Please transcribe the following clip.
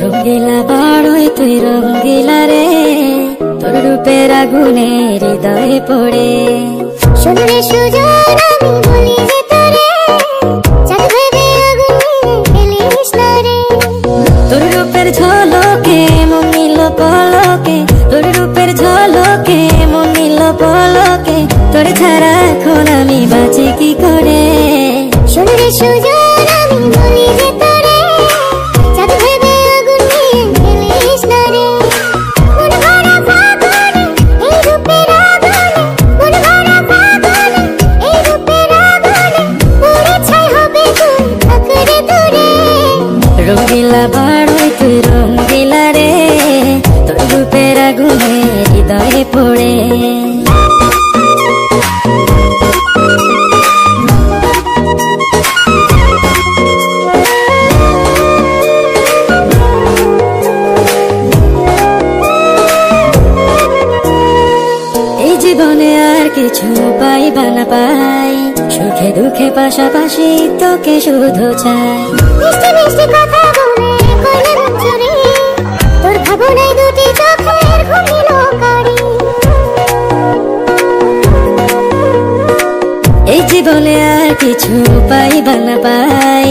রঙ্গিলা বাড়ই তুই রঙ্গিলা রে, তোর রূপের আগুনে হৃদয়ে পড়ে। শুনলে সুজন আমি বলি যে তোরে, চাঁদ ভেবে আগুন নিয়ে ফেলিস না রে। তোর রূপের ঝলকে মন নিল পলকে, তোর রূপের ঝলকে মন নিল পলকে, তোর ছাড়া এখন আমি বাঁচি কি করে। শুনলে সুজন আমি বলি যে তোরে, চাঁদ ভেবে আগুন নিয়ে ফেলিস না রে। মন ভরা ফাগুনে এই রূপের আগুনে, মন ভরা ফাগুনে এই রূপের আগুনে, পুড়ে ছাই হবে তুই থাকরে দূরে। রঙ্গিলা বাড়ই তুই রঙ্গিলা রে, তোর রূপের আগুনে হৃদয়ে পড়ে। এই জীবনে আর কিছু পাইবা না পাই, সুখে দুঃখে পাশাপাশি তোকে শুধু চাই। মিষ্টি মিষ্টি কথা বলে করলে মন চুরি, তোর ভাবনায় দুটি চোখের ঘুমিল কারি। এই জীবনে আর কিছু পাইবা না পাই,